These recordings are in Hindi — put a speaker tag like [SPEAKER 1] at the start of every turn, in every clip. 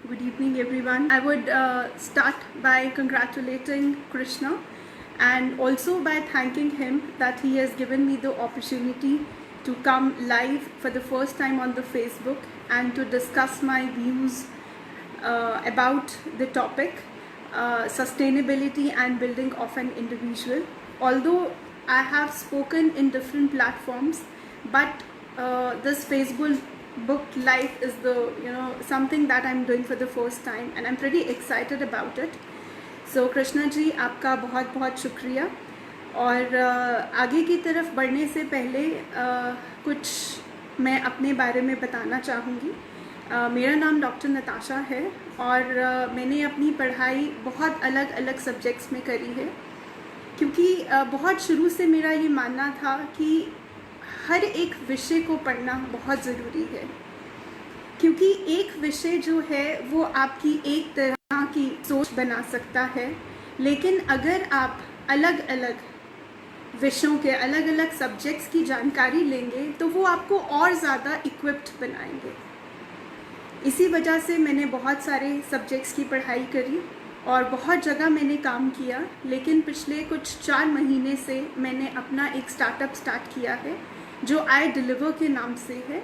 [SPEAKER 1] Good evening, everyone. I would start by congratulating Krishna and also by thanking him that he has given me the opportunity to come live for the first time on the Facebook and to discuss my views about the topic sustainability and building of an individual. Although I have spoken in different platforms, but this Facebook book live is the something that I'm doing for the first time and I'm pretty excited about it. So Krishna ji आपका बहुत बहुत शुक्रिया। और आगे की तरफ बढ़ने से पहले कुछ मैं अपने बारे में बताना चाहूँगी। मेरा नाम डॉक्टर नताशा है और मैंने अपनी पढ़ाई बहुत अलग अलग सब्जेक्ट्स में करी है, क्योंकि बहुत शुरू से मेरा ये मानना था कि हर एक विषय को पढ़ना बहुत ज़रूरी है, क्योंकि एक विषय जो है वो आपकी एक तरह की सोच बना सकता है, लेकिन अगर आप अलग अलग विषयों के अलग अलग सब्जेक्ट्स की जानकारी लेंगे तो वो आपको और ज़्यादा इक्विप्ड बनाएंगे। इसी वजह से मैंने बहुत सारे सब्जेक्ट्स की पढ़ाई करी और बहुत जगह मैंने काम किया, लेकिन पिछले कुछ 4 महीने से मैंने अपना एक स्टार्टअप स्टार्ट किया है जो आई डिलीवर के नाम से है।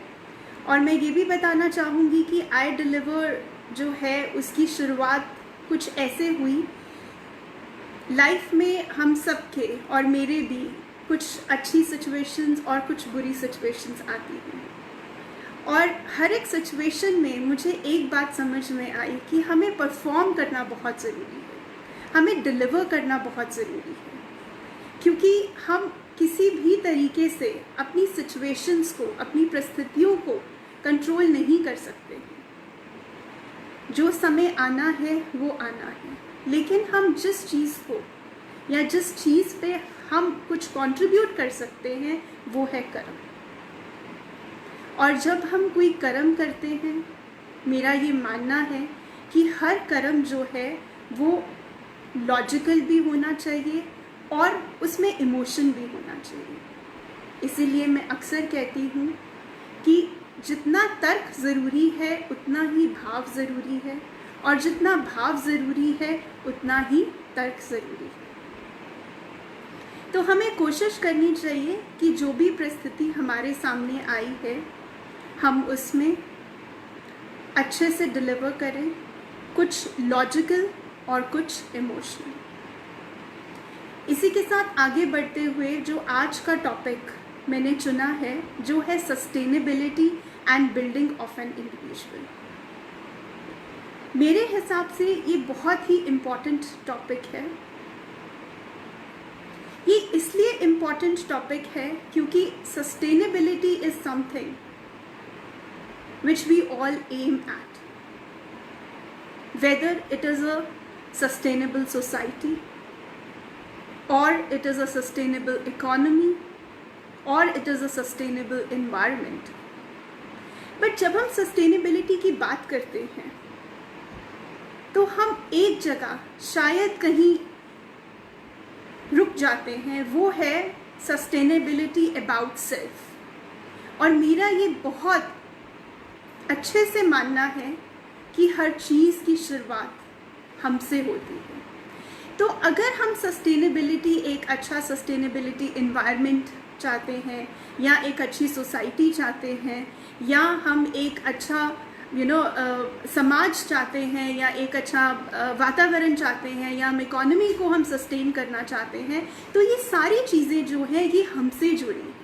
[SPEAKER 1] और मैं ये भी बताना चाहूँगी कि आई डिलीवर जो है उसकी शुरुआत कुछ ऐसे हुई, लाइफ में हम सब के और मेरे भी कुछ अच्छी सिचुएशंस और कुछ बुरी सिचुएशंस आती हैं, और हर एक सिचुएशन में मुझे एक बात समझ में आई कि हमें परफॉर्म करना बहुत ज़रूरी है, हमें डिलीवर करना बहुत ज़रूरी है, क्योंकि हम किसी भी तरीके से अपनी सिचुएशंस को, अपनी परिस्थितियों को कंट्रोल नहीं कर सकते हैं। जो समय आना है वो आना है, लेकिन हम जिस चीज़ को या जिस चीज़ पे हम कुछ कंट्रीब्यूट कर सकते हैं वो है कर्म। और जब हम कोई कर्म करते हैं, मेरा ये मानना है कि हर कर्म जो है वो लॉजिकल भी होना चाहिए और उसमें इमोशन भी होना चाहिए। इसीलिए मैं अक्सर कहती हूँ कि जितना तर्क ज़रूरी है उतना ही भाव ज़रूरी है, और जितना भाव ज़रूरी है उतना ही तर्क ज़रूरी है। तो हमें कोशिश करनी चाहिए कि जो भी परिस्थिति हमारे सामने आई है हम उसमें अच्छे से डिलीवर करें, कुछ लॉजिकल और कुछ इमोशनल। इसी के साथ आगे बढ़ते हुए जो आज का टॉपिक मैंने चुना है जो है sustainability and building of an individual. मेरे हिसाब से ये बहुत ही इम्पॉर्टेंट टॉपिक है। ये इसलिए इम्पॉर्टेंट टॉपिक है क्योंकि sustainability is something which we all aim at, whether it is a sustainable society or it is a sustainable economy or it is a sustainable environment. But जब हम sustainability की बात करते हैं तो हम एक जगह शायद कहीं रुक जाते हैं, वो है sustainability about self। और मेरा ये बहुत अच्छे से मानना है कि हर चीज़ की शुरुआत हमसे होती है। तो अगर हम सस्टेनेबिलिटी, एक अच्छा सस्टेनेबिलिटी इन्वायरमेंट चाहते हैं, या एक अच्छी सोसाइटी चाहते हैं, या हम एक अच्छा समाज चाहते हैं, या एक अच्छा वातावरण चाहते हैं, या हम इकोनॉमी को हम सस्टेन करना चाहते हैं, तो ये सारी चीज़ें जो हैं ये हमसे जुड़ी हैं।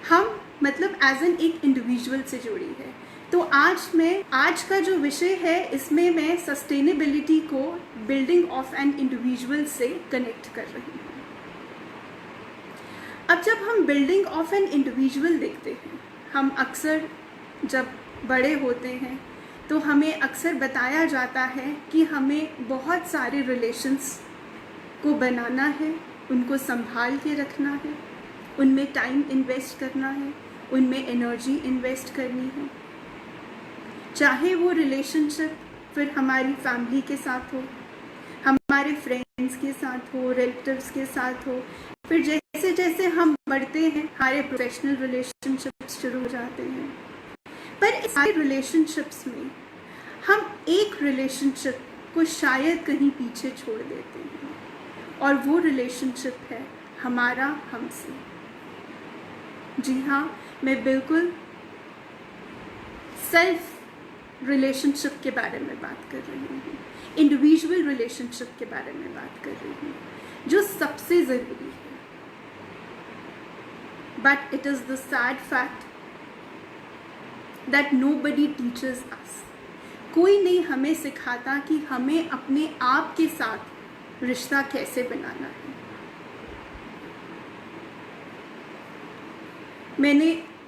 [SPEAKER 1] हम मतलब एज एन एक इंडिविजुअल से जुड़ी है। तो आज का जो विषय है इसमें मैं सस्टेनेबिलिटी को बिल्डिंग ऑफ एन इंडिविजुअल से कनेक्ट कर रही हूँ। अब जब हम बिल्डिंग ऑफ एन इंडिविजुअल देखते हैं, हम अक्सर जब बड़े होते हैं तो हमें अक्सर बताया जाता है कि हमें बहुत सारे रिलेशंस को बनाना है, उनको संभाल के रखना है, उनमें टाइम इन्वेस्ट करना है, उनमें एनर्जी इन्वेस्ट करनी है। चाहे वो रिलेशनशिप फिर हमारी फैमिली के साथ हो, हमारे फ्रेंड्स के साथ हो, रिलेटिव्स के साथ हो, फिर जैसे जैसे हम बढ़ते हैं हमारे प्रोफेशनल रिलेशनशिप्स शुरू हो जाते हैं। पर इस सारे रिलेशनशिप्स में हम एक रिलेशनशिप को शायद कहीं पीछे छोड़ देते हैं, और वो रिलेशनशिप है हमारा हमसे। जी हाँ, मैं बिल्कुल सेल्फ रिलेशनशिप के बारे में बात कर रही हूँ, इंडिविजुअल रिलेशनशिप के बारे में बात कर रही हूँ, जो सबसे ज़रूरी है। But it is the sad fact that nobody teachers us. कोई नहीं हमें सिखाता कि हमें अपने आप के साथ रिश्ता कैसे बनाना है।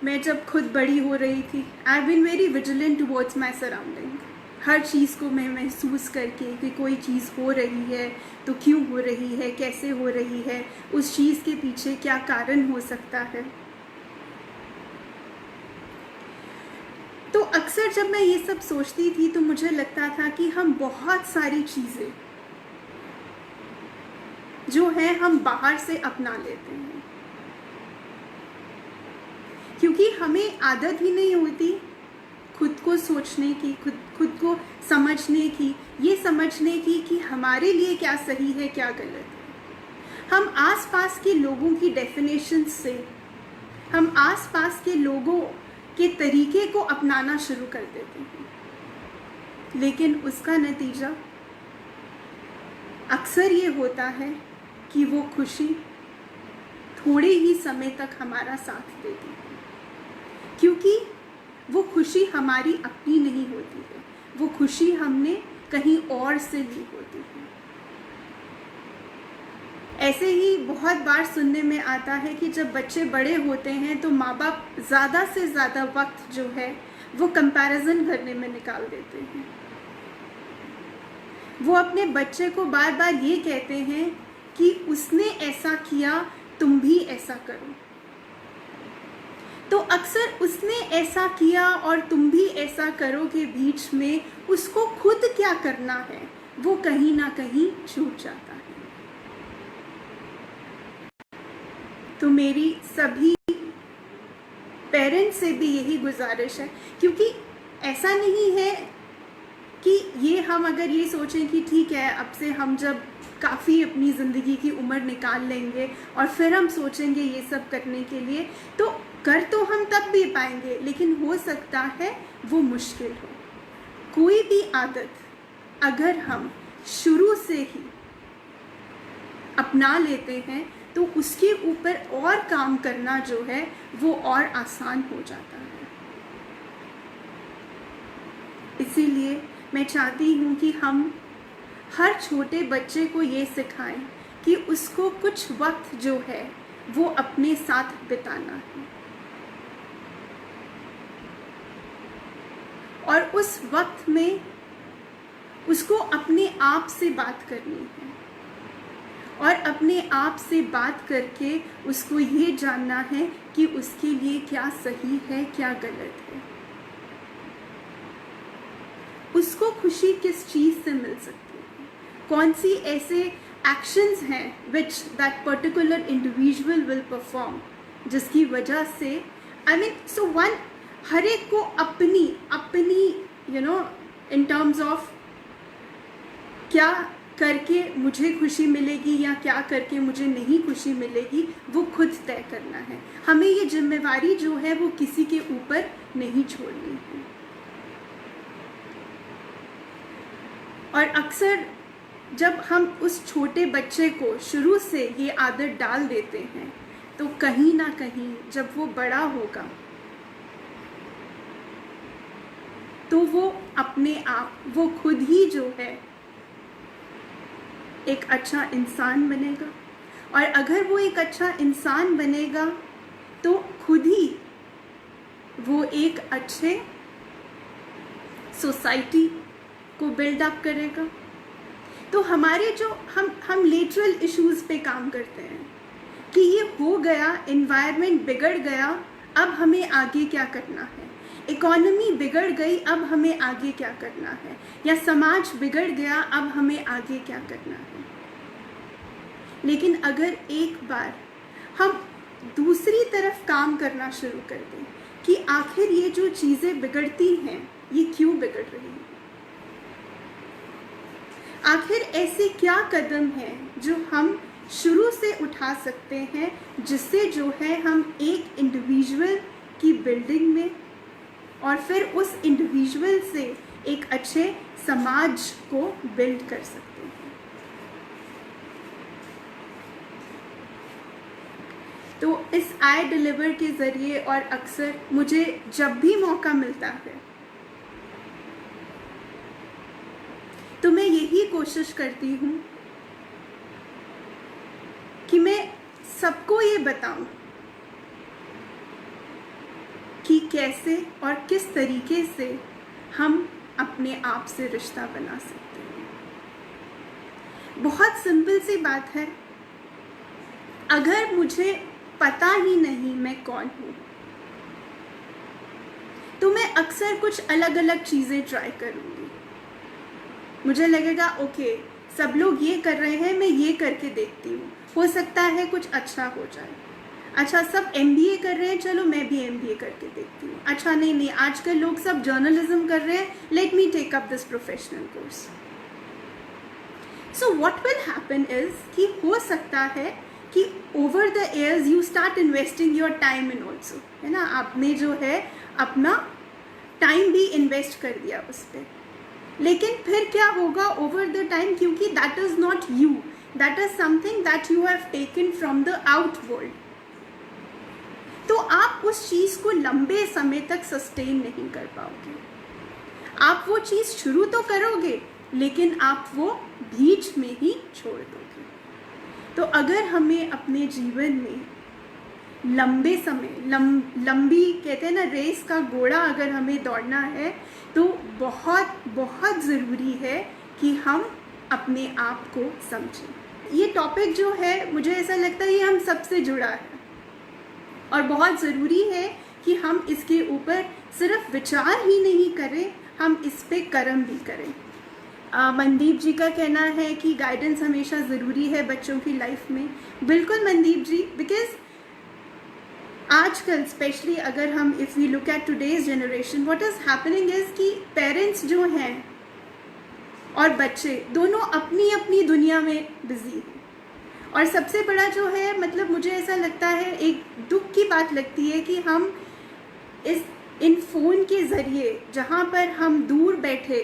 [SPEAKER 1] मैं जब खुद बड़ी हो रही थी, I have been very vigilant towards my surrounding. हर चीज़ को मैं महसूस करके कि कोई चीज़ हो रही है तो क्यों हो रही है, कैसे हो रही है, उस चीज़ के पीछे क्या कारण हो सकता है। तो अक्सर जब मैं ये सब सोचती थी तो मुझे लगता था कि हम बहुत सारी चीज़ें जो है हम बाहर से अपना लेते हैं, क्योंकि हमें आदत ही नहीं होती खुद को सोचने की, खुद को समझने की, ये समझने की कि हमारे लिए क्या सही है, क्या गलत है। हम आसपास के लोगों की डेफिनेशन से, हम आसपास के लोगों के तरीके को अपनाना शुरू कर देते हैं, लेकिन उसका नतीजा अक्सर ये होता है कि वो खुशी थोड़े ही समय तक हमारा साथ देती है, क्योंकि वो खुशी हमारी अपनी नहीं होती है, वो खुशी हमने कहीं और से ली होती है। ऐसे ही बहुत बार सुनने में आता है कि जब बच्चे बड़े होते हैं तो माँ बाप ज़्यादा से ज़्यादा वक्त जो है वो कंपैरिजन करने में निकाल देते हैं। वो अपने बच्चे को बार बार ये कहते हैं कि उसने ऐसा किया, तुम भी ऐसा करो। तो अक्सर उसने ऐसा किया और तुम भी ऐसा करो के बीच में उसको खुद क्या करना है वो कहीं ना कहीं छूट जाता है। तो मेरी सभी पेरेंट्स से भी यही गुजारिश है, क्योंकि ऐसा नहीं है कि ये हम अगर ये सोचें कि ठीक है अब से हम जब काफ़ी अपनी ज़िंदगी की उम्र निकाल लेंगे और फिर हम सोचेंगे ये सब करने के लिए, तो कर तो हम तब भी पाएंगे, लेकिन हो सकता है वो मुश्किल हो। कोई भी आदत अगर हम शुरू से ही अपना लेते हैं तो उसके ऊपर और काम करना जो है वो और आसान हो जाता है। इसीलिए मैं चाहती हूँ कि हम हर छोटे बच्चे को ये सिखाएं कि उसको कुछ वक्त जो है वो अपने साथ बिताना है, और उस वक्त में उसको अपने आप से बात करनी है, और अपने आप से बात करके उसको ये जानना है कि उसके लिए क्या सही है, क्या गलत है, उसको खुशी किस चीज़ से मिल सकती है, कौन सी ऐसे एक्शंस हैं which that particular individual will perform, जिसकी वजह से सो वन हर एक को अपनी इन टर्म्स ऑफ क्या करके मुझे खुशी मिलेगी या क्या करके मुझे नहीं खुशी मिलेगी, वो खुद तय करना है। हमें ये जिम्मेवारी जो है वो किसी के ऊपर नहीं छोड़नी है। और अक्सर जब हम उस छोटे बच्चे को शुरू से ये आदत डाल देते हैं तो कहीं ना कहीं जब वो बड़ा होगा तो वो अपने आप, वो खुद ही जो है एक अच्छा इंसान बनेगा, और अगर वो एक अच्छा इंसान बनेगा तो खुद ही वो एक अच्छे सोसाइटी को बिल्ड अप करेगा। तो हमारे जो हम लेटरल इश्यूज़ पे काम करते हैं कि ये हो गया, एनवायरनमेंट बिगड़ गया, अब हमें आगे क्या करना है, इकोनॉमी बिगड़ गई, अब हमें आगे क्या करना है, या समाज बिगड़ गया, अब हमें आगे क्या करना है। लेकिन अगर एक बार हम दूसरी तरफ काम करना शुरू कर दें कि आखिर ये जो चीज़ें बिगड़ती हैं ये क्यों बिगड़ रही हैं, आखिर ऐसे क्या कदम हैं जो हम शुरू से उठा सकते हैं जिससे जो है हम एक इंडिविजुअल की बिल्डिंग में और फिर उस इंडिविजुअल से एक अच्छे समाज को बिल्ड कर सकते हैं। तो इस आई डिलीवर के ज़रिए और अक्सर मुझे जब भी मौका मिलता है तो मैं यही कोशिश करती हूँ कि मैं सबको ये बताऊं कि कैसे और किस तरीके से हम अपने आप से रिश्ता बना सकते हैं। बहुत सिंपल सी बात है, अगर मुझे पता ही नहीं मैं कौन हूँ तो मैं अक्सर कुछ अलग अलग चीज़ें ट्राई करूँगी। मुझे लगेगा ओके सब लोग ये कर रहे हैं, मैं ये करके देखती हूँ, हो सकता है कुछ अच्छा हो जाए। अच्छा सब MBA कर रहे हैं, चलो मैं भी MBA करके देखती हूँ। अच्छा नहीं आजकल लोग सब जर्नलिज्म कर रहे हैं, let me take up this professional course. So what will happen is कि हो सकता है कि over the years you start investing your time in also, है ना। आपने जो है अपना टाइम भी इन्वेस्ट कर दिया उस पर, लेकिन फिर क्या होगा ओवर द टाइम, क्योंकि that is not you, that is something that you have taken from the out world. तो आप उस चीज़ को लंबे समय तक सस्टेन नहीं कर पाओगे। आप वो चीज़ शुरू तो करोगे लेकिन आप वो बीच में ही छोड़ दोगे। तो अगर हमें अपने जीवन में लंबे समय लंबी कहते हैं ना रेस का घोड़ा अगर हमें दौड़ना है तो बहुत बहुत ज़रूरी है कि हम अपने आप को समझें। ये टॉपिक जो है मुझे ऐसा लगता है ये हम सबसे जुड़ा है और बहुत ज़रूरी है कि हम इसके ऊपर सिर्फ विचार ही नहीं करें, हम इस पे कर्म भी करें। मनदीप जी का कहना है कि गाइडेंस हमेशा ज़रूरी है बच्चों की लाइफ में। बिल्कुल मनदीप जी, बिकॉज आजकल स्पेशली अगर हम if we look at today's generation, what is happening is कि पेरेंट्स जो हैं और बच्चे दोनों अपनी अपनी दुनिया में बिजी हैं। और सबसे बड़ा जो है मतलब मुझे ऐसा लगता है एक दुख की बात लगती है कि हम इन फ़ोन के ज़रिए जहाँ पर हम दूर बैठे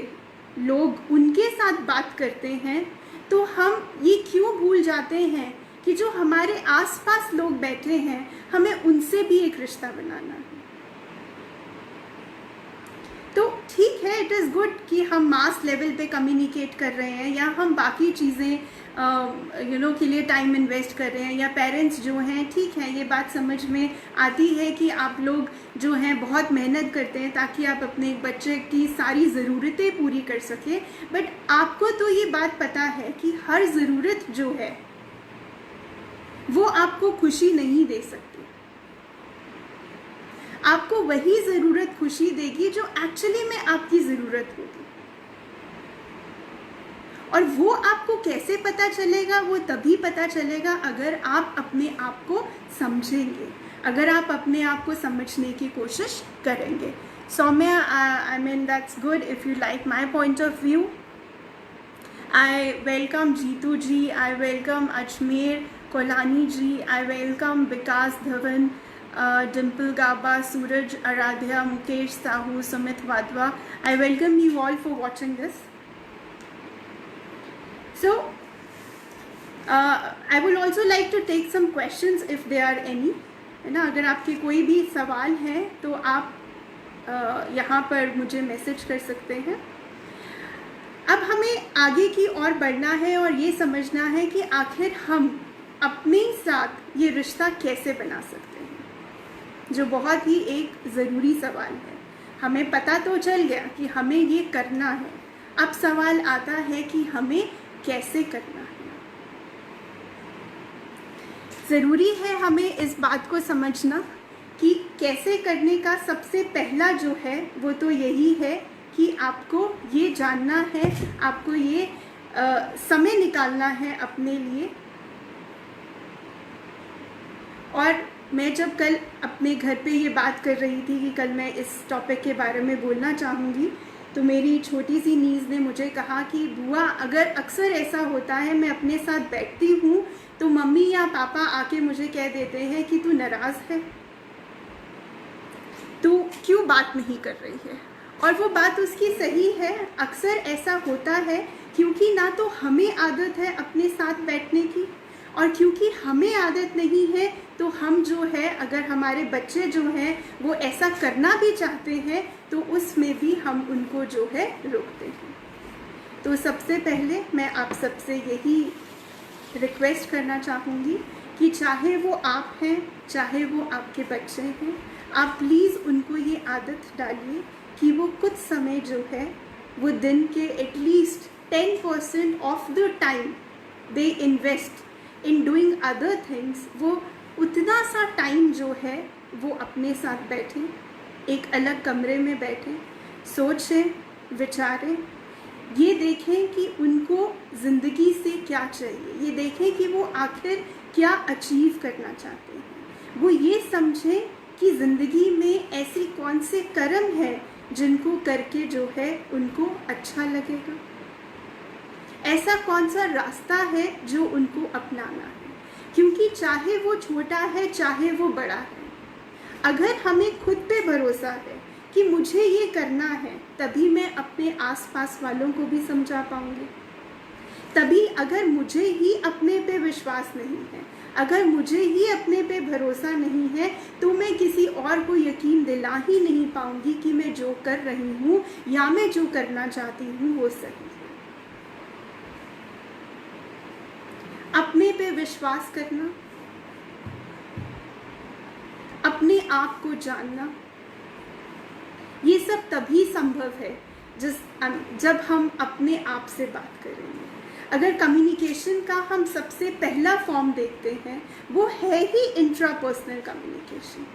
[SPEAKER 1] लोग उनके साथ बात करते हैं तो हम ये क्यों भूल जाते हैं कि जो हमारे आसपास लोग बैठे हैं हमें उनसे भी एक रिश्ता बनाना है। तो ठीक है, इट इज़ गुड कि हम मास लेवल पे कम्युनिकेट कर रहे हैं या हम बाकी चीज़ें के लिए टाइम इन्वेस्ट कर रहे हैं, या पेरेंट्स जो हैं ठीक है ये बात समझ में आती है कि आप लोग जो हैं बहुत मेहनत करते हैं ताकि आप अपने बच्चे की सारी ज़रूरतें पूरी कर सकें। बट आपको तो ये बात पता है कि हर ज़रूरत जो है वो आपको खुशी नहीं दे सकती। आपको वही ज़रूरत खुशी देगी जो एक्चुअली में आपकी ज़रूरत होगी। और वो आपको कैसे पता चलेगा? वो तभी पता चलेगा अगर आप अपने आप को समझेंगे, अगर आप अपने आप को समझने की कोशिश करेंगे। Saumya, I mean that's good if you like my point of view. I welcome Jitu ji, I welcome Ajmer Kolani ji, I welcome Vikas Dhawan, Dimple Gaba, Suraj Aradhya, Mukesh Sahu, Sumit Wadhwa. I welcome you all for watching this. So, I would also like to take some questions if there are any. है ना, अगर आपके कोई भी सवाल हैं तो आप यहाँ पर मुझे मैसेज कर सकते हैं. अब हमें आगे की ओर बढ़ना है और ये समझना है कि आखिर हम अपने साथ ये रिश्ता कैसे बना सकते हैं, जो बहुत ही एक ज़रूरी सवाल है. हमें पता तो चल गया कि हमें ये करना है, अब सवाल आता है कि हमें कैसे करना है. ज़रूरी है हमें इस बात को समझना कि कैसे करने का सबसे पहला जो है वो तो यही है कि आपको ये जानना है, आपको ये समय निकालना है अपने लिए. और मैं जब कल अपने घर पे ये बात कर रही थी कि कल मैं इस टॉपिक के बारे में बोलना चाहूँगी, तो मेरी छोटी सी नीज़ ने मुझे कहा कि बुआ, अगर अक्सर ऐसा होता है मैं अपने साथ बैठती हूँ तो मम्मी या पापा आके मुझे कह देते हैं कि तू नाराज़ है, तू क्यों बात नहीं कर रही है। और वो बात उसकी सही है, अक्सर ऐसा होता है क्योंकि ना तो हमें आदत है अपने साथ बैठने की, और क्योंकि हमें आदत नहीं है तो हम जो है, अगर हमारे बच्चे जो हैं वो ऐसा करना भी चाहते हैं तो उसमें भी हम उनको जो है रोकते हैं। तो सबसे पहले मैं आप सबसे यही रिक्वेस्ट करना चाहूँगी कि चाहे वो आप हैं, चाहे वो आपके बच्चे हैं, आप प्लीज़ उनको ये आदत डालिए कि वो कुछ समय जो है वो दिन के at least 10% of the time they invest in doing other things, वो उतना सा टाइम जो है वो अपने साथ बैठें, एक अलग कमरे में बैठें, सोचें, विचारें, ये देखें कि उनको ज़िंदगी से क्या चाहिए, ये देखें कि वो आखिर क्या अचीव करना चाहते हैं, वो ये समझें कि ज़िंदगी में ऐसी कौन से कर्म है जिनको करके जो है उनको अच्छा लगेगा, ऐसा कौन सा रास्ता है जो उनको अपनाना है। क्योंकि चाहे वो छोटा है चाहे वो बड़ा है, अगर हमें खुद पे भरोसा है कि मुझे ये करना है, तभी मैं अपने आसपास वालों को भी समझा पाऊंगी। तभी अगर मुझे ही अपने पे विश्वास नहीं है, अगर मुझे ही अपने पे भरोसा नहीं है, तो मैं किसी और को यकीन दिला ही नहीं पाऊंगी कि मैं जो कर रही हूँ या मैं जो करना चाहती हूँ वो सही है। अपने पे विश्वास करना, अपने आप को जानना, ये सब तभी संभव है जब हम अपने आप से बात करेंगे। अगर कम्युनिकेशन का हम सबसे पहला फॉर्म देखते हैं, वो है ही इंट्रापर्सनल कम्युनिकेशन,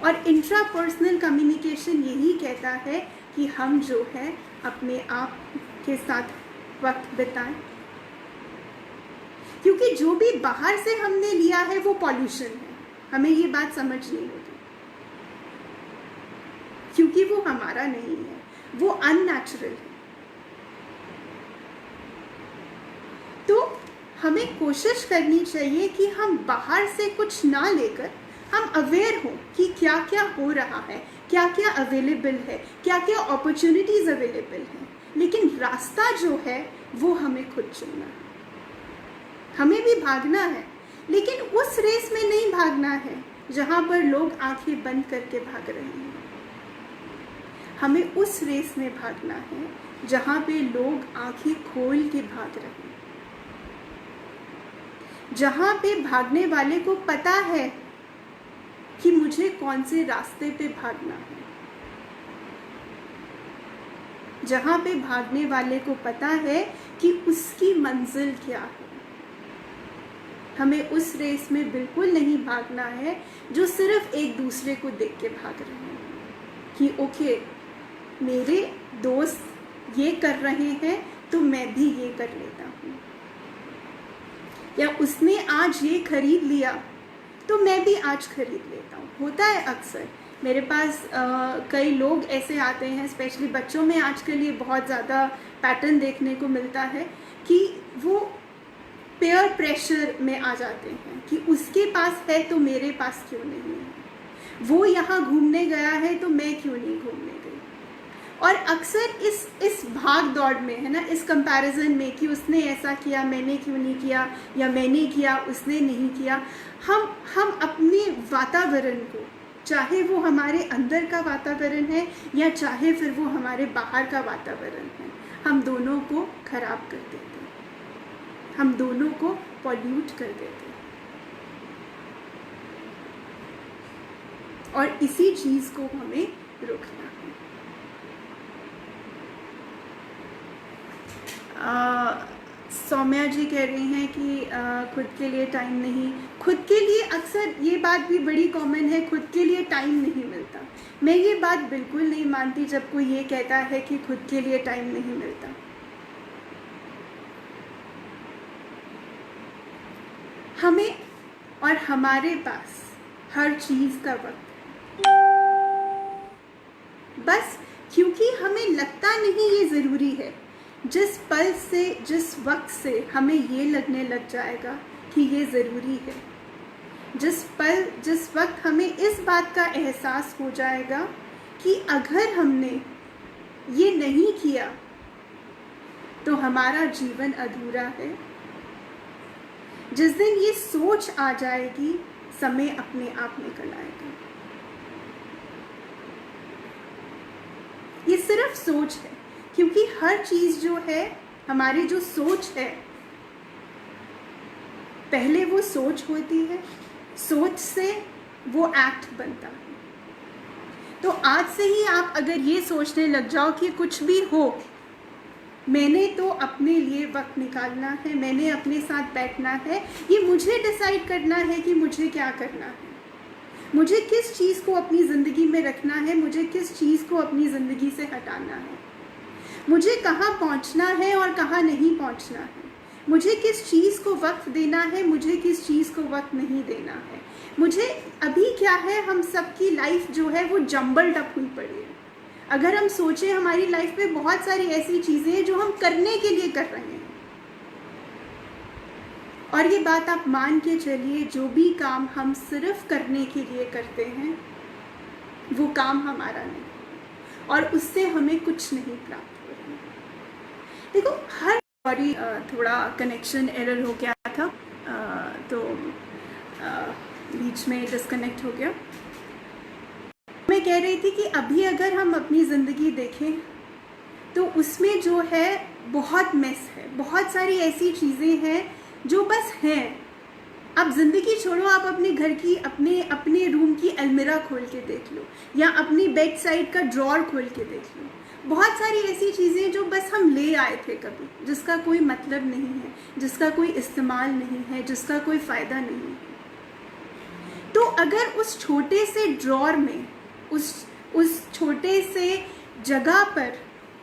[SPEAKER 1] और इंट्रापर्सनल कम्युनिकेशन यही कहता है कि हम जो है अपने आप के साथ वक्त बिताएं, क्योंकि जो भी बाहर से हमने लिया है वो पॉल्यूशन है, हमें ये बात समझनी होगी, क्योंकि वो हमारा नहीं है, वो अननेचुरल है। तो हमें कोशिश करनी चाहिए कि हम बाहर से कुछ ना लेकर हम अवेयर हों कि क्या क्या हो रहा है, क्या क्या अवेलेबल है, क्या क्या अपॉर्चुनिटीज़ अवेलेबल हैं, लेकिन रास्ता जो है वो हमें खुद चुनना है। हमें भी भागना है, लेकिन उस रेस में नहीं भागना है जहाँ पर लोग आंखें बंद करके भाग रहे हैं। हमें उस रेस में भागना है जहाँ पे लोग आंखें खोल के भाग रहे हैं, जहाँ पे भागने वाले को पता है कि मुझे कौन से रास्ते पे भागना है, जहाँ पे भागने वाले को पता है कि उसकी मंजिल क्या है। हमें उस रेस में बिल्कुल नहीं भागना है जो सिर्फ एक दूसरे को देख के भाग रहे हैं कि ओके, मेरे दोस्त ये कर रहे हैं तो मैं भी ये कर लेता हूँ, या उसने आज ये खरीद लिया तो मैं भी आज खरीद लेता हूँ। होता है अक्सर, मेरे पास कई लोग ऐसे आते हैं, स्पेशली बच्चों में आजकल ये बहुत ज़्यादा पैटर्न देखने को मिलता है कि वो पेयर प्रेशर में आ जाते हैं कि उसके पास है तो मेरे पास क्यों नहीं है, वो यहाँ घूमने गया है तो मैं क्यों नहीं घूमने गई। और अक्सर इस भाग दौड़ में है ना, इस कंपैरिजन में कि उसने ऐसा किया मैंने क्यों नहीं किया, या मैंने किया उसने नहीं किया, हम अपने वातावरण को, चाहे वो हमारे अंदर का वातावरण है या चाहे फिर वो हमारे बाहर का वातावरण है, हम दोनों को खराब कर देते हैं, हम दोनों को पॉल्यूट कर देते हैं। और इसी चीज़ को हमें रोकना है। सौम्या जी कह रही हैं कि खुद के लिए टाइम नहीं। खुद के लिए अक्सर ये बात भी बड़ी कॉमन है, खुद के लिए टाइम नहीं मिलता। मैं ये बात बिल्कुल नहीं मानती जब कोई ये कहता है कि खुद के लिए टाइम नहीं मिलता। हमें और हमारे पास हर चीज़ का वक्त है, बस क्योंकि हमें लगता नहीं ये ज़रूरी है। जिस पल से, जिस वक्त से हमें ये लगने लग जाएगा कि ये ज़रूरी है, जिस पल, जिस वक्त हमें इस बात का एहसास हो जाएगा कि अगर हमने ये नहीं किया तो हमारा जीवन अधूरा है, जिस दिन ये सोच आ जाएगी, समय अपने आप निकल आएगा। ये सिर्फ सोच है, क्योंकि हर चीज़ जो है, हमारी जो सोच है, पहले वो सोच होती है, सोच से वो एक्ट बनता है। तो आज से ही आप अगर ये सोचने लग जाओ कि कुछ भी हो, मैंने तो अपने लिए वक्त निकालना है, मैंने अपने साथ बैठना है, ये मुझे डिसाइड करना है कि मुझे क्या करना है, मुझे किस चीज़ को अपनी ज़िंदगी में रखना है, मुझे किस चीज़ को अपनी ज़िंदगी से हटाना है, मुझे कहाँ पहुँचना है और कहाँ नहीं पहुँचना है, मुझे किस चीज़ को वक्त देना है, मुझे किस चीज़ को वक्त नहीं देना है, मुझे अभी क्या है। हम सबकी लाइफ जो है वो जम्बल्ड अप हुई पड़ी है। अगर हम सोचें, हमारी लाइफ में बहुत सारी ऐसी चीज़ें हैं जो हम करने के लिए कर रहे हैं, और ये बात आप मान के चलिए, जो भी काम हम सिर्फ करने के लिए करते हैं वो काम हमारा नहीं, और उससे हमें कुछ नहीं प्राप्त हो रहा। देखो, हर सॉरी थोड़ा कनेक्शन एरर हो गया था, तो बीच में डिस्कनेक्ट हो गया। मैं कह रही थी कि अभी अगर हम अपनी ज़िंदगी देखें तो उसमें जो है बहुत मेस है, बहुत सारी ऐसी चीज़ें हैं जो बस हैं। आप ज़िंदगी छोड़ो, आप अपने घर की, अपने रूम की अलमीरा खोल के देख लो, या अपनी बेड साइड का ड्रॉर खोल के देख लो। बहुत सारी ऐसी चीज़ें जो बस हम ले आए थे कभी, जिसका कोई मतलब नहीं है, जिसका कोई इस्तेमाल नहीं है, जिसका कोई फ़ायदा नहीं है। तो अगर उस छोटे से ड्रॉर में, उस छोटे से जगह पर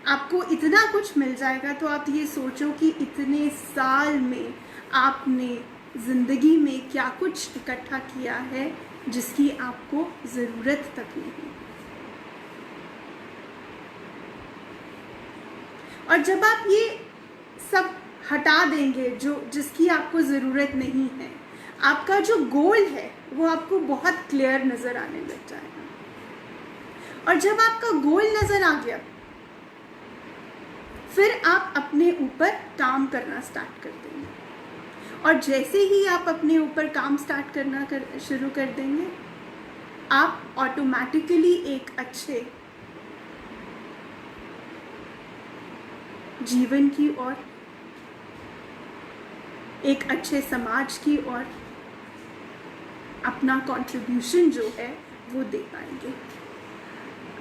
[SPEAKER 1] आपको इतना कुछ मिल जाएगा, तो आप ये सोचो कि इतने साल में आपने ज़िंदगी में क्या कुछ इकट्ठा किया है जिसकी आपको ज़रूरत तक नहीं। और जब आप ये सब हटा देंगे, जिसकी आपको ज़रूरत नहीं है, आपका जो गोल है वो आपको बहुत क्लियर नज़र आने लग जाएगा। और जब आपका गोल नज़र आ गया, फिर आप अपने ऊपर काम करना स्टार्ट कर देंगे। और जैसे ही आप अपने ऊपर काम स्टार्ट करना शुरू कर देंगे, आप ऑटोमेटिकली एक अच्छे जीवन की ओर, एक अच्छे समाज की ओर अपना कंट्रीब्यूशन जो है वो दे पाएंगे।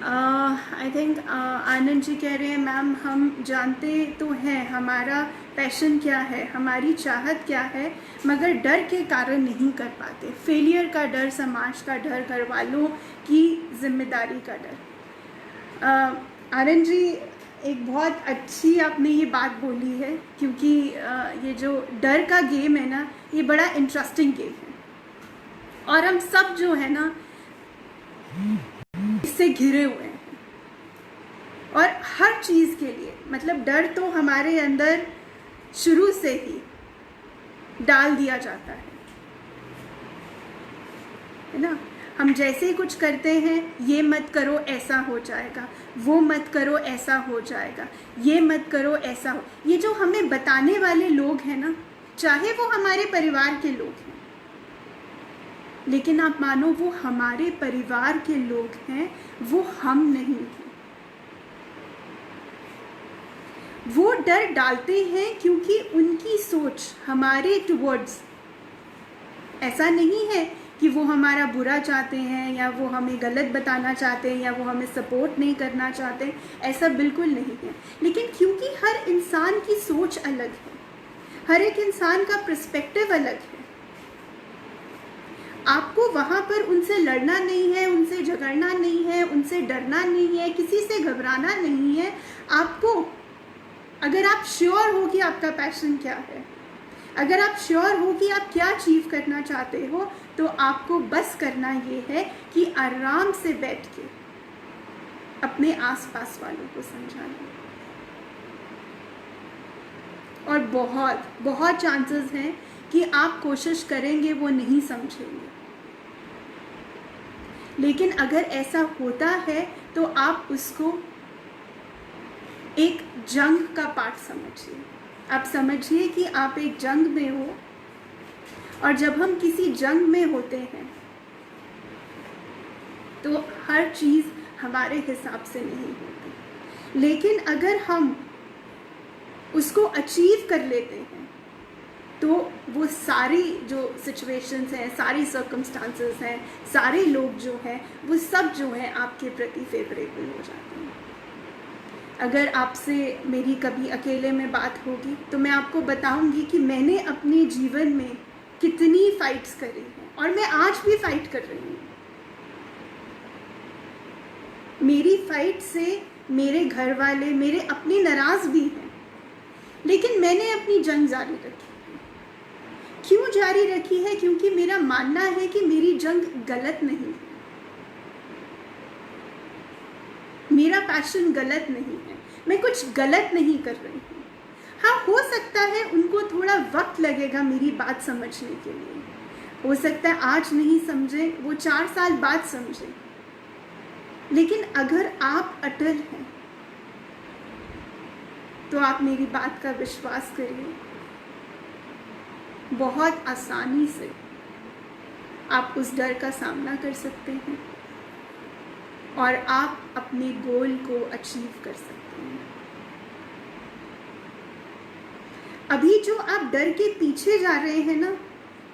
[SPEAKER 1] आई थिंक आनंद जी कह रहे हैं, मैम हम जानते तो हैं हमारा पैशन क्या है, हमारी चाहत क्या है, मगर डर के कारण नहीं कर पाते। फेलियर का डर, समाज का डर, घर वालों की जिम्मेदारी का डर। आनंद जी, एक बहुत अच्छी आपने ये बात बोली है, क्योंकि ये जो डर का गेम है ना, ये बड़ा इंटरेस्टिंग गेम है, और हम सब जो है ना इससे घिरे हुए हैं। और हर चीज़ के लिए, मतलब डर तो हमारे अंदर शुरू से ही डाल दिया जाता है ना। हम जैसे ही कुछ करते हैं, ये मत करो ऐसा हो जाएगा, वो मत करो ऐसा हो जाएगा, ये मत करो ऐसा हो। ये जो हमें बताने वाले लोग हैं ना, चाहे वो हमारे परिवार के लोग हैं, लेकिन आप मानो वो हमारे परिवार के लोग हैं, वो हम नहीं हैं। वो डर डालते हैं क्योंकि उनकी सोच हमारे टुवर्ड्स ऐसा नहीं है कि वो हमारा बुरा चाहते हैं, या वो हमें गलत बताना चाहते हैं, या वो हमें सपोर्ट नहीं करना चाहते, ऐसा बिल्कुल नहीं है। लेकिन क्योंकि हर इंसान की सोच अलग है, हर एक इंसान का पर्सपेक्टिव अलग है, आपको वहाँ पर उनसे लड़ना नहीं है, उनसे झगड़ना नहीं है, उनसे डरना नहीं है, किसी से घबराना नहीं है। आपको, अगर आप श्योर हो कि आपका पैशन क्या है, अगर आप श्योर हो कि आप क्या अचीव करना चाहते हो, तो आपको बस करना ये है कि आराम से बैठ के अपने आसपास वालों को समझाना। और बहुत बहुत चांसेस हैं कि आप कोशिश करेंगे वो नहीं समझेंगे, लेकिन अगर ऐसा होता है तो आप उसको एक जंग का पार्ट समझिए। आप समझिए कि आप एक जंग में हो, और जब हम किसी जंग में होते हैं तो हर चीज़ हमारे हिसाब से नहीं होती, लेकिन अगर हम उसको अचीव कर लेते हैं तो वो सारी जो सिचुएशंस हैं, सारी सर्कमस्टांसेस हैं, सारे लोग जो हैं, वो सब जो हैं आपके प्रति फेवरेबल हो जाते हैं। अगर आपसे मेरी कभी अकेले में बात होगी तो मैं आपको बताऊंगी कि मैंने अपने जीवन में कितनी फाइट्स करी हैं, और मैं आज भी फाइट कर रही हूँ। मेरी फाइट से मेरे घर वाले, मेरे अपने नाराज़ भी हैं, लेकिन मैंने अपनी जंग जारी रखी। क्यों जारी रखी है? क्योंकि मेरा मानना है कि मेरी जंग गलत नहीं है, मेरा पैशन गलत नहीं है, मैं कुछ गलत नहीं कर रही हूँ। हाँ, हो सकता है उनको थोड़ा वक्त लगेगा मेरी बात समझने के लिए, हो सकता है आज नहीं समझे, वो 4 साल बाद समझे, लेकिन अगर आप अटल हैं तो आप मेरी बात का विश्वास करिए, बहुत आसानी से आप उस डर का सामना कर सकते हैं और आप अपने गोल को अचीव कर सकते हैं। अभी जो आप डर के पीछे जा रहे हैं ना,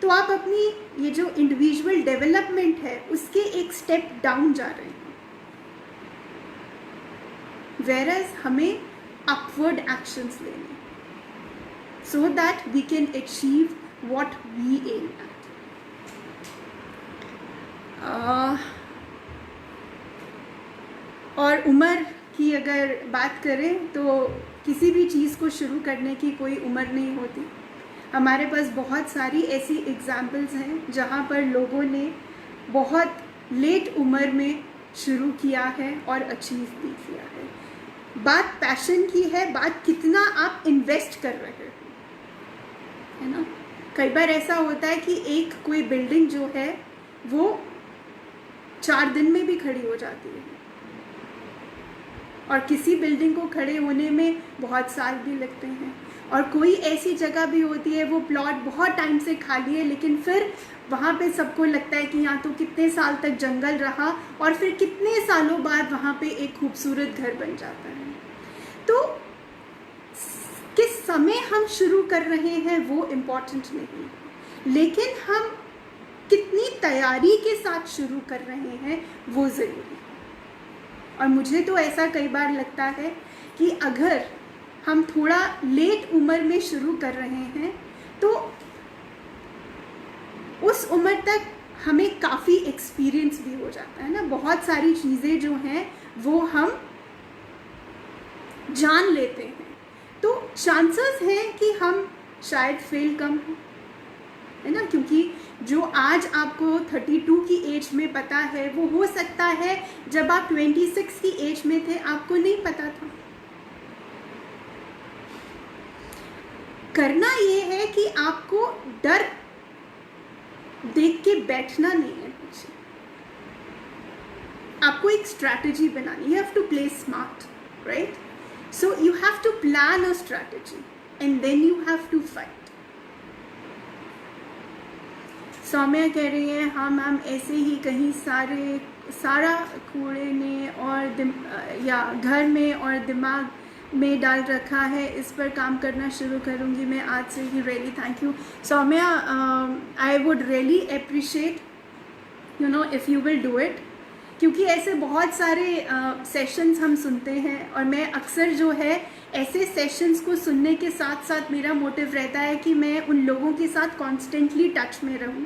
[SPEAKER 1] तो आप अपनी ये जो इंडिविजुअल डेवलपमेंट है उसके एक स्टेप डाउन जा रहे हैं, whereas हमें upward actions लेने, so that we can achieve what we aim at. और उम्र की अगर बात करें तो किसी भी चीज़ को शुरू करने की कोई उम्र नहीं होती। हमारे पास बहुत सारी ऐसी एग्जाम्पल्स हैं जहाँ पर लोगों ने बहुत लेट उम्र में शुरू किया है और अचीव भी किया है। बात पैशन की है, बात कितना आप इन्वेस्ट कर रहे हो, है ना। कई बार ऐसा होता है कि एक कोई बिल्डिंग जो है वो 4 दिन में भी खड़ी हो जाती है, और किसी बिल्डिंग को खड़े होने में बहुत साल भी लगते हैं, और कोई ऐसी जगह भी होती है वो प्लॉट बहुत टाइम से खाली है, लेकिन फिर वहाँ पे सबको लगता है कि यहाँ तो कितने साल तक जंगल रहा, और फिर कितने सालों बाद वहाँ पे एक खूबसूरत घर बन जाता है। तो किस समय हम शुरू कर रहे हैं वो इम्पोर्टेंट नहीं, लेकिन हम कितनी तैयारी के साथ शुरू कर रहे हैं वो ज़रूरी है। और मुझे तो ऐसा कई बार लगता है कि अगर हम थोड़ा लेट उम्र में शुरू कर रहे हैं तो उस उम्र तक हमें काफ़ी एक्सपीरियंस भी हो जाता है ना, बहुत सारी चीज़ें जो हैं वो हम जान लेते हैं, तो चांसेस हैं कि हम शायद फेल कम हो, है ना। क्योंकि जो आज आपको 32 की एज में पता है वो हो सकता है जब आप 26 की एज में थे आपको नहीं पता था। करना ये है कि आपको डर देख के बैठना नहीं है पीछे, आपको एक स्ट्रैटेजी बनानी है। You have to play smart, right? So you have to plan a strategy and then you have to fight. Saumya कह रही है हाँ मैम, ऐसे ही कहीं सारा कूड़े ने और या घर में और दिमाग में डाल रखा है, इस पर काम करना शुरू करूँगी मैं आज से ही। Really thank you Saumya, I would really appreciate you know if you will do it, क्योंकि ऐसे बहुत सारे सेशंस हम सुनते हैं, और मैं अक्सर जो है ऐसे सेशंस को सुनने के साथ साथ मेरा मोटिव रहता है कि मैं उन लोगों के साथ कॉन्स्टेंटली टच में रहूं,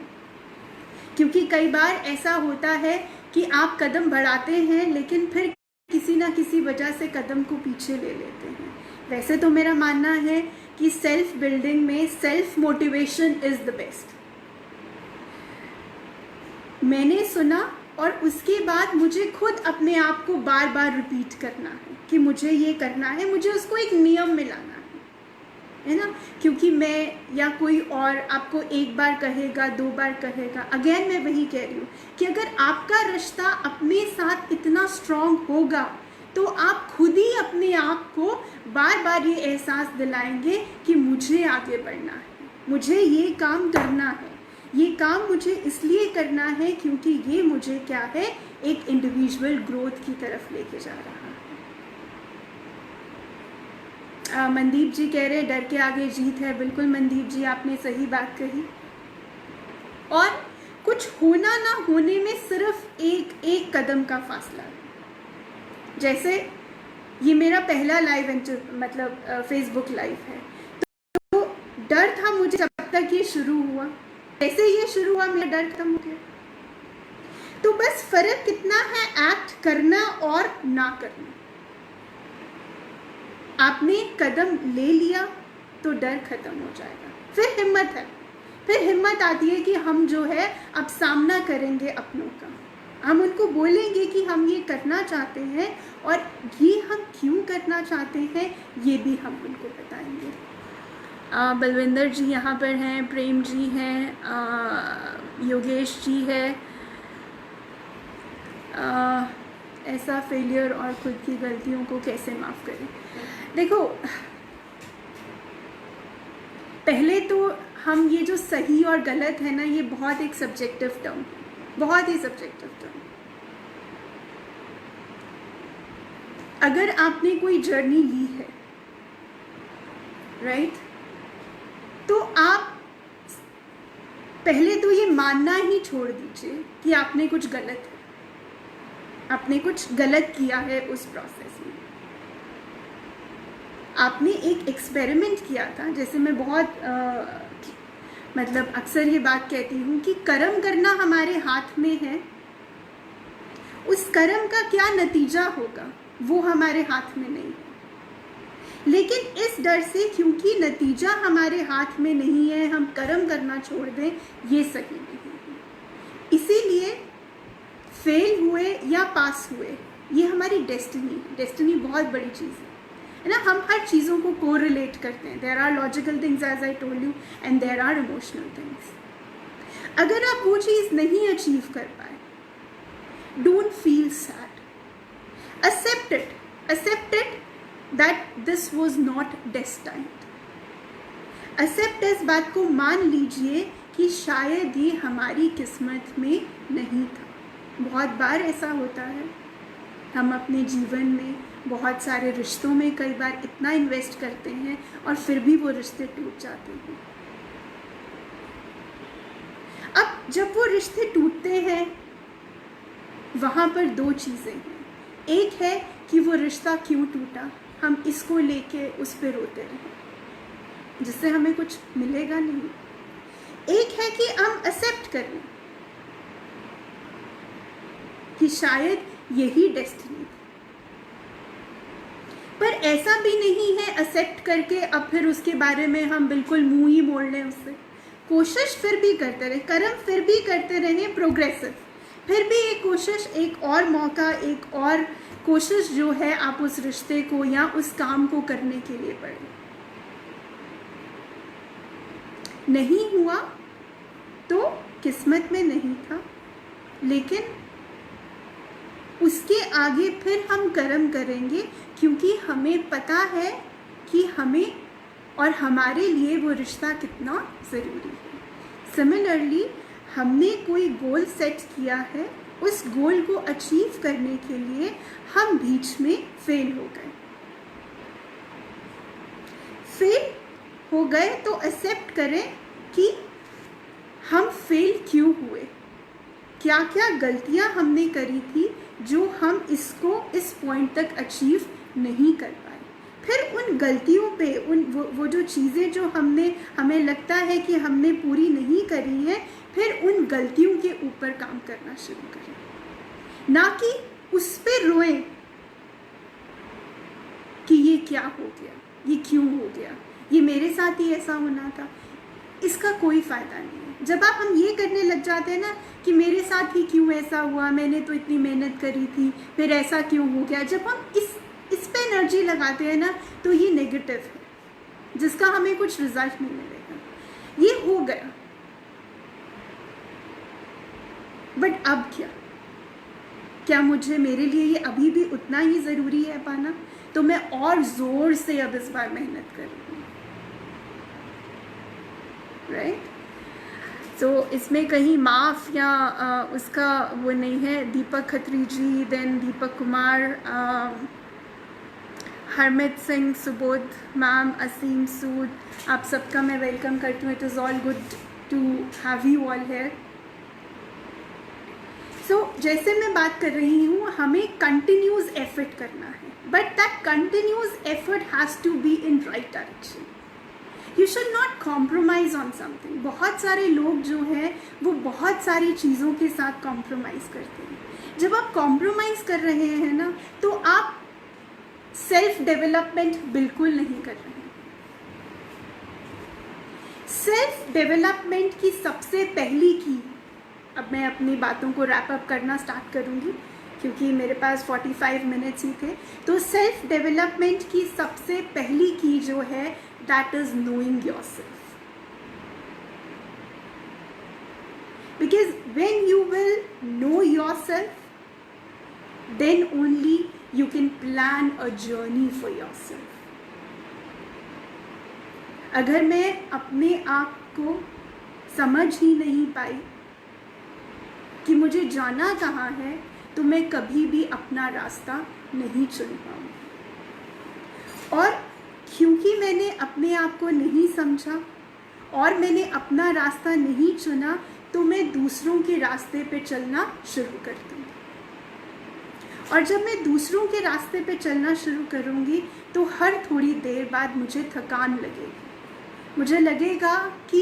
[SPEAKER 1] क्योंकि कई बार ऐसा होता है कि आप कदम बढ़ाते हैं लेकिन फिर किसी ना किसी वजह से कदम को पीछे ले लेते हैं। वैसे तो मेरा मानना है कि सेल्फ बिल्डिंग में self motivation is the best. मैंने सुना और उसके बाद मुझे खुद अपने आप को बार बार रिपीट करना है कि मुझे ये करना है, मुझे उसको एक नियम में लाना है ना। क्योंकि मैं या कोई और आपको एक बार कहेगा, 2 बार कहेगा, अगेन मैं वही कह रही हूँ कि अगर आपका रिश्ता अपने साथ इतना स्ट्रॉन्ग होगा तो आप खुद ही अपने आप को बार बार ये एहसास दिलाएंगे कि मुझे आगे बढ़ना है, मुझे ये काम करना है, ये काम मुझे इसलिए करना है क्योंकि ये मुझे क्या है, एक इंडिविजुअल ग्रोथ की तरफ लेके जा रहा है। मनदीप जी कह रहे डर के आगे जीत है। बिल्कुल मनदीप जी, आपने सही बात कही। और कुछ होना ना होने में सिर्फ एक कदम का फासला है। जैसे ये मेरा पहला लाइव मतलब फेसबुक लाइव है, तो डर था मुझे जब तक ये शुरू हुआ। जैसे ये शुरू हुआ मेरा डर खत्म हो गया। तो बस फर्क कितना है एक्ट करना और ना करना। आपने कदम ले लिया तो डर खत्म हो जाएगा। फिर हिम्मत है, फिर हिम्मत आती है कि हम जो है अब सामना करेंगे अपनों का। हम उनको बोलेंगे कि हम ये करना चाहते हैं और ये हम क्यों करना चाहते हैं ये भी हम उनको बताएंगे। बलविंदर जी यहाँ पर हैं, प्रेम जी हैं, योगेश जी है। ऐसा फेलियर और खुद की गलतियों को कैसे माफ़ करें। देखो, पहले तो हम ये जो सही और गलत है ना, ये बहुत एक सब्जेक्टिव टर्म है, बहुत ही सब्जेक्टिव टर्म। अगर आपने कोई जर्नी ली है, राइट, तो आप पहले तो ये मानना ही छोड़ दीजिए कि आपने कुछ गलत है, आपने कुछ गलत किया है उस प्रोसेस में। आपने एक एक्सपेरिमेंट किया था। जैसे मैं बहुत मतलब अक्सर ये बात कहती हूँ कि कर्म करना हमारे हाथ में है, उस कर्म का क्या नतीजा होगा वो हमारे हाथ में नहीं है। लेकिन इस डर से, क्योंकि नतीजा हमारे हाथ में नहीं है, हम कर्म करना छोड़ दें, ये सही नहीं है। इसीलिए फेल हुए या पास हुए, ये हमारी डेस्टिनी बहुत बड़ी चीज़ है ना। हम हर चीज़ों को कोरिलेट करते हैं। There are logical things as I told you and there are emotional things. अगर आप वो चीज़ नहीं अचीव कर पाए, don't feel sad, accept it that this was not destined। Accept इस बात को मान लीजिए कि शायद ये हमारी किस्मत में नहीं था। बहुत बार ऐसा होता है, हम अपने जीवन में बहुत सारे रिश्तों में कई बार इतना इन्वेस्ट करते हैं और फिर भी वो रिश्ते टूट जाते हैं। अब जब वो रिश्ते टूटते हैं, वहाँ पर 2 चीज़ें हैं। एक है कि वो रिश्ता क्यों टूटा, हम इसको लेके उस पर रोते रहें जिससे हमें कुछ मिलेगा नहीं। एक है कि हम एक्सेप्ट करें कि शायद यही डेस्टिनी थी। पर ऐसा भी नहीं है एक्सेप्ट करके अब फिर उसके बारे में हम बिल्कुल मुंह ही मोड़ लें उससे। कोशिश फिर भी करते रहे, कर्म फिर भी करते रहे, प्रोग्रेसिव, फिर भी एक कोशिश, एक और मौका, एक और कोशिश जो है आप उस रिश्ते को या उस काम को करने के लिए पड़े। नहीं हुआ तो किस्मत में नहीं था, लेकिन उसके आगे फिर हम कर्म करेंगे क्योंकि हमें पता है कि हमें और हमारे लिए वो रिश्ता कितना ज़रूरी है। सिमिलरली, हमने कोई गोल सेट किया है, उस गोल को अचीव करने के लिए हम बीच में फेल हो गए। फेल हो गए तो एक्सेप्ट करें कि हम फेल क्यों हुए, क्या क्या गलतियां हमने करी थी जो हम इसको इस पॉइंट तक अचीव नहीं कर पाए। फिर उन गलतियों पे वो जो चीज़ें जो हमें लगता है कि हमने पूरी नहीं करी हैं, फिर उन गलतियों के ऊपर काम करना शुरू करें, ना कि उस पर रोएं कि ये क्या हो गया, ये क्यों हो गया, ये मेरे साथ ही ऐसा होना था। इसका कोई फ़ायदा नहीं है। जब आप हम ये करने लग जाते हैं ना कि मेरे साथ ही क्यों ऐसा हुआ, मैंने तो इतनी मेहनत करी थी, फिर ऐसा क्यों हो गया, जब हम इस पे एनर्जी लगाते हैं ना, तो ये नेगेटिव है, जिसका हमें कुछ रिजल्ट नहीं मिलेगा। ये हो गया, बट अब क्या मुझे, मेरे लिए ये अभी भी उतना ही ज़रूरी है पाना? तो मैं और ज़ोर से अब इस बार मेहनत करूँगी, राइट? तो इसमें कहीं माफ़ या उसका वो नहीं है। दीपक खत्री जी, देन दीपक कुमार, हरमित सिंह, सुबोध मैम, असीम सूद, आप सबका मैं वेलकम करती हूँ। It is all good to have you all here. So जैसे मैं बात कर रही हूँ, हमें कंटिन्यूस एफर्ट करना है, but that continuous effort has to be in right direction. You should not compromise on something. बहुत सारे लोग जो हैं वो बहुत सारी चीज़ों के साथ कॉम्प्रोमाइज़ करते हैं। जब आप कॉम्प्रोमाइज़ कर रहे हैं ना, तो आप सेल्फ डेवलपमेंट बिल्कुल नहीं कर रहे हैं। सेल्फ डेवलपमेंट की सबसे पहली की, अब मैं अपनी बातों को रैप अप करना स्टार्ट करूँगी क्योंकि मेरे पास 45 मिनट्स ही थे। तो सेल्फ डेवलपमेंट की सबसे पहली की जो है, that is knowing yourself. Because when you will know yourself, then only you can plan a journey for yourself. अगर मैं अपने आप को समझ ही नहीं पाई कि मुझे जाना कहाँ है, तो मैं कभी भी अपना रास्ता नहीं चुन पाऊँगी। और क्योंकि मैंने अपने आप को नहीं समझा और मैंने अपना रास्ता नहीं चुना, तो मैं दूसरों के रास्ते पे चलना शुरू करती हूँ। और जब मैं दूसरों के रास्ते पे चलना शुरू करूँगी, तो हर थोड़ी देर बाद मुझे थकान लगेगी। मुझे लगेगा कि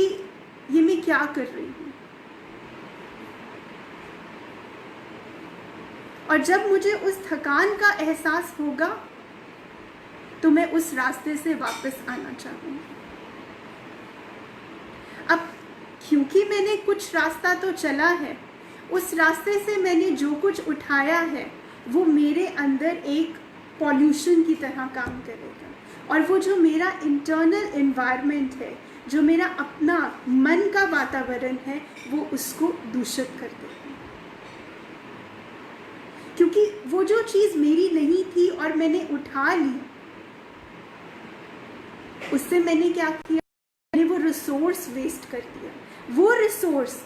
[SPEAKER 1] ये मैं क्या कर रही हूँ। और जब मुझे उस थकान का एहसास होगा, तो मैं उस रास्ते से वापस आना चाहूँगी। अब क्योंकि मैंने कुछ रास्ता तो चला है, उस रास्ते से मैंने जो कुछ उठाया है, वो मेरे अंदर एक पॉल्यूशन की तरह काम करेगा। और वो जो मेरा इंटरनल एनवायरनमेंट है, जो मेरा अपना मन का वातावरण है, वो उसको दूषित कर देगा। क्योंकि वो जो चीज़ मेरी नहीं थी और मैंने उठा ली, उससे मैंने क्या किया, मैंने वो रिसोर्स वेस्ट कर दिया। वो रिसोर्स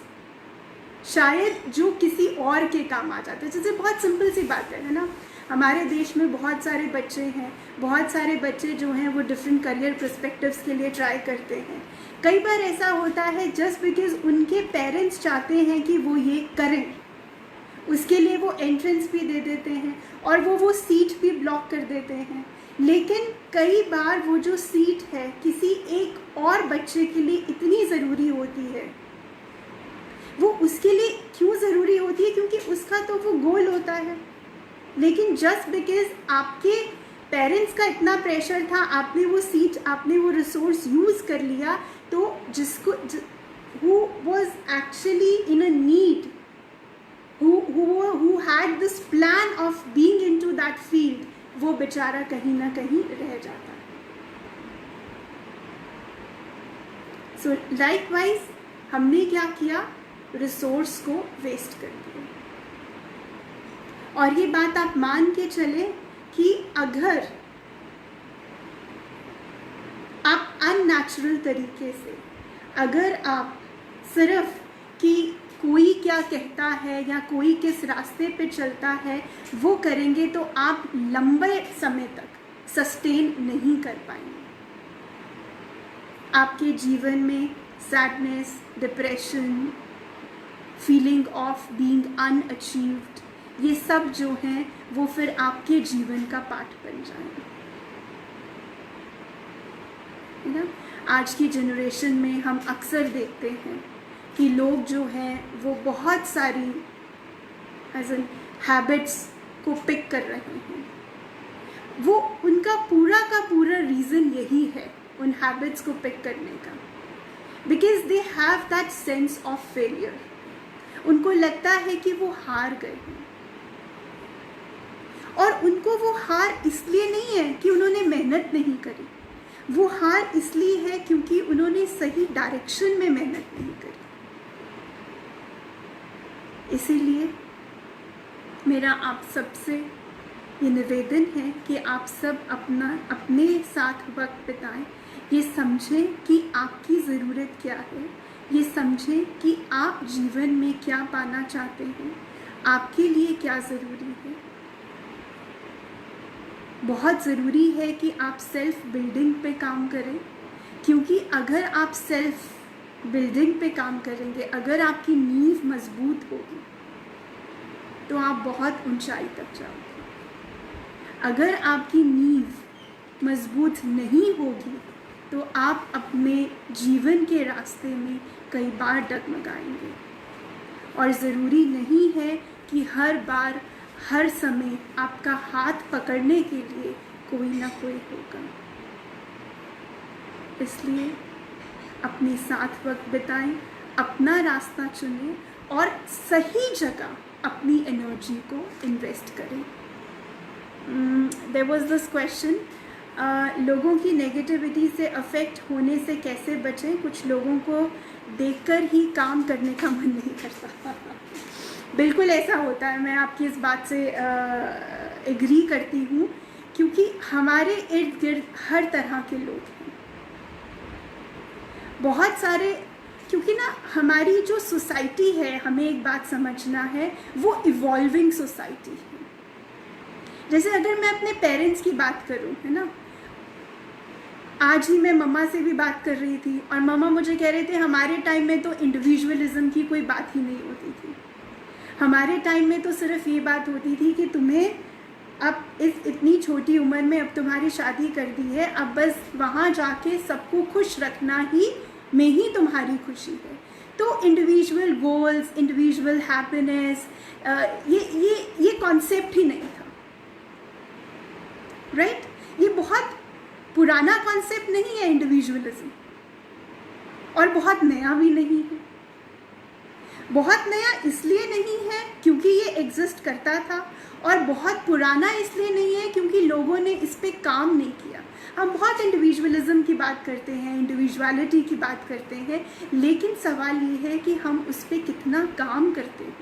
[SPEAKER 1] शायद जो किसी और के काम आ जाता है। जैसे बहुत सिंपल सी बात है ना, हमारे देश में बहुत सारे बच्चे हैं, बहुत सारे बच्चे जो हैं वो डिफरेंट करियर पर्सपेक्टिव्स के लिए ट्राई करते हैं। कई बार ऐसा होता है जस्ट बिकॉज उनके पेरेंट्स चाहते हैं कि वो ये करें, उसके लिए वो एंट्रेंस भी दे देते हैं और वो सीट भी ब्लॉक कर देते हैं। लेकिन कई बार वो जो सीट है किसी एक और बच्चे के लिए इतनी ज़रूरी होती है। वो उसके लिए क्यों ज़रूरी होती है? क्योंकि उसका तो वो गोल होता है। लेकिन जस्ट बिकॉज आपके पेरेंट्स का इतना प्रेशर था, आपने वो सीट, आपने वो रिसोर्स यूज़ कर लिया, तो जिसको who was actually in a need, who had this plan of being into that field, वो बेचारा कहीं ना कहीं रह जाता है। So likewise हमने क्या किया, रिसोर्स को वेस्ट कर दिया। और ये बात आप मान के चले कि अगर आप अननेचुरल तरीके से, अगर आप सिर्फ कि कोई क्या कहता है या कोई किस रास्ते पे चलता है वो करेंगे, तो आप लंबे समय तक सस्टेन नहीं कर पाएंगे। आपके जीवन में sadness, depression, feeling of being unachieved, ये सब जो हैं वो फिर आपके जीवन का पार्ट बन जाएंगे, है ना। आज की जनरेशन में हम अक्सर देखते हैं कि लोग जो हैं वो बहुत सारी एज एन हैबिट्स को पिक कर रहे हैं। वो उनका पूरा का पूरा रीज़न यही है उन हैबिट्स को पिक करने का। Because they have that sense of failure. उनको लगता है कि वो हार गए हैं, और उनको वो हार इसलिए नहीं है कि उन्होंने मेहनत नहीं करी, वो हार इसलिए है क्योंकि उन्होंने सही डायरेक्शन में मेहनत नहीं करी। इसीलिए मेरा आप सबसे ये निवेदन है कि आप सब अपने साथ वक्त बिताएं, ये समझें कि आपकी ज़रूरत क्या है, ये समझें कि आप जीवन में क्या पाना चाहते हैं, आपके लिए क्या ज़रूरी है। बहुत ज़रूरी है कि आप सेल्फ बिल्डिंग पे काम करें, क्योंकि अगर आप सेल्फ बिल्डिंग पे काम करेंगे, अगर आपकी नींव मजबूत होगी तो आप बहुत ऊंचाई तक जाओगे। अगर आपकी नींव मजबूत नहीं होगी तो आप अपने जीवन के रास्ते में कई बार डगमगाएंगे, और ज़रूरी नहीं है कि हर बार हर समय आपका हाथ पकड़ने के लिए कोई ना कोई होगा। इसलिए अपने साथ वक्त बिताएं, अपना रास्ता चुनें और सही जगह अपनी एनर्जी को इन्वेस्ट करें। देयर वाज दिस क्वेश्चन, लोगों की नेगेटिविटी से अफेक्ट होने से कैसे बचें? कुछ लोगों को देखकर ही काम करने का मन नहीं करता। बिल्कुल ऐसा होता है, मैं आपकी इस बात से एग्री करती हूँ, क्योंकि हमारे इर्द गिर्द हर तरह के लोग हैं, बहुत सारे। क्योंकि ना हमारी जो सोसाइटी है, हमें एक बात समझना है, वो इवॉल्विंग सोसाइटी है। जैसे अगर मैं अपने पेरेंट्स की बात करूँ, है ना, आज ही मैं मम्मा से भी बात कर रही थी और मम्मा मुझे कह रहे थे हमारे टाइम में तो इंडिविजुअलिज्म की कोई बात ही नहीं होती थी। हमारे टाइम में तो सिर्फ ये बात होती थी कि तुम्हें अब इतनी छोटी उम्र में अब तुम्हारी शादी कर दी है, अब बस वहाँ जाके सबको खुश रखना ही में ही तुम्हारी खुशी है। तो इंडिविजुअल गोल्स, इंडिविजुअल हैप्पीनेस, ये कॉन्सेप्ट ही नहीं था, राइट? ये बहुत पुराना कॉन्सेप्ट नहीं है इंडिविजुअलिज्म, और बहुत नया भी नहीं है। बहुत नया इसलिए नहीं है क्योंकि ये एग्जिस्ट करता था, और बहुत पुराना इसलिए नहीं है क्योंकि लोगों ने इस पे काम नहीं किया। हम बहुत इंडिविजुअलिज्म की बात करते हैं, इंडिविजुअलिटी की बात करते हैं, लेकिन सवाल ये है कि हम उस पे कितना काम करते हैं।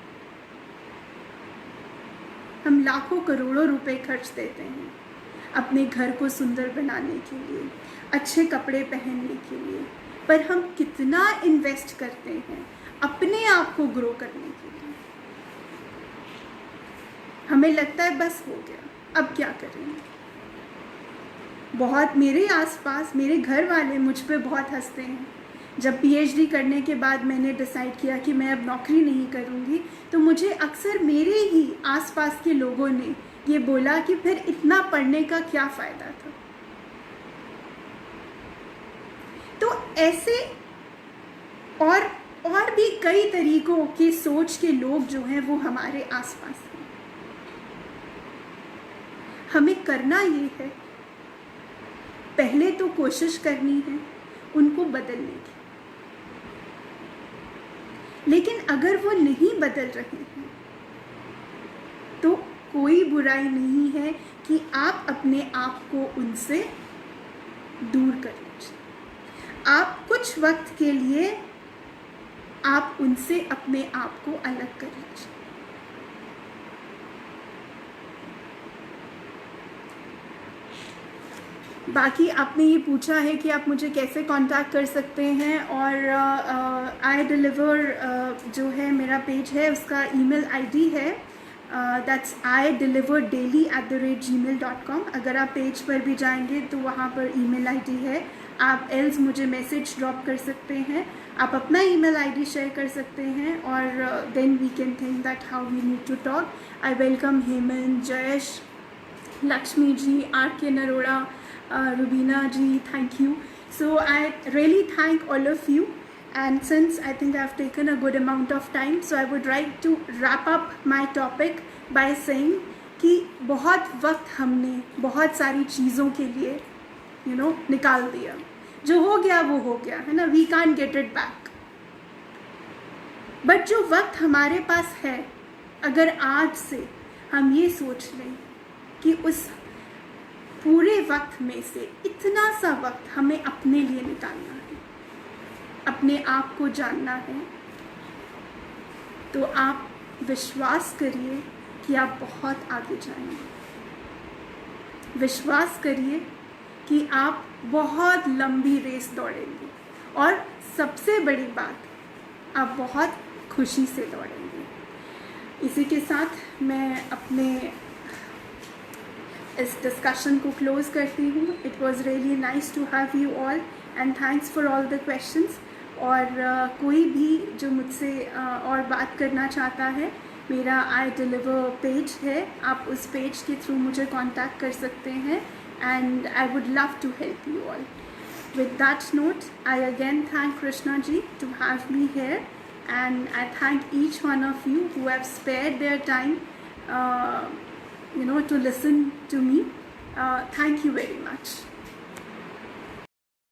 [SPEAKER 1] हम लाखों करोड़ों रुपए खर्च देते हैं अपने घर को सुंदर बनाने के लिए, अच्छे कपड़े पहनने के लिए, पर हम कितना इन्वेस्ट करते हैं अपने आप को ग्रो करने के लिए? हमें लगता है बस हो गया, अब क्या करेंगे। बहुत मेरे आसपास मेरे घर वाले मुझ पे बहुत हंसते हैं। जब पीएचडी करने के बाद मैंने डिसाइड किया कि मैं अब नौकरी नहीं करूँगी, तो मुझे अक्सर मेरे ही आसपास के लोगों ने ये बोला कि फिर इतना पढ़ने का क्या फ़ायदा था। तो ऐसे और भी कई तरीकों के सोच के लोग जो हैं वो हमारे आसपास हैं। हमें करना ये है, पहले तो कोशिश करनी है उनको बदलने की। लेकिन अगर वो नहीं बदल रहे हैं तो कोई बुराई नहीं है कि आप अपने आप को उनसे दूर कर लीजिए। आप कुछ वक्त के लिए आप उनसे अपने आप को अलग कर लीजिए। बाकी आपने ये पूछा है कि आप मुझे कैसे कांटेक्ट कर सकते हैं, और आई डिलीवर जो है मेरा पेज है उसका ईमेल आईडी है, दैट्स ideliverdaily@gmail.com। अगर आप पेज पर भी जाएंगे तो वहाँ पर ईमेल आईडी है। आप एल्स मुझे मैसेज ड्रॉप कर सकते हैं, आप अपना ईमेल आईडी शेयर कर सकते हैं, और then we can think that how we need to talk. I welcome Hemant, Jayesh, Lakshmi ji, RK. Naroda, Rubina ji, thank you. So I really thank all of you, and since I think I've taken a good amount of time, so I would like to wrap up my topic by saying कि बहुत वक्त हमने बहुत सारी चीज़ों के लिए निकाल दिया, जो हो गया वो हो गया, है ना, we can't get it back. But जो वक्त हमारे पास है, अगर आज से हम ये सोच लें कि उस पूरे वक्त में से इतना सा वक्त हमें अपने लिए निकालना है, अपने आप को जानना है, तो आप विश्वास करिए कि आप बहुत आगे जाएंगे। विश्वास करिए कि आप बहुत लंबी रेस दौड़ेंगे, और सबसे बड़ी बात, आप बहुत खुशी से दौड़ेंगे। इसी के साथ मैं अपने इस डिस्कशन को क्लोज करती हूँ। It was really nice to have you all and thanks for all the questions. और कोई भी जो मुझसे और बात करना चाहता है, मेरा आई डिलीवर पेज है, आप उस पेज के थ्रू मुझे कांटेक्ट कर सकते हैं, and I would love to help you all. With that note, I again thank Krishna ji to have me here, and I thank each one of you who have spared their time to listen to me. Thank you very much.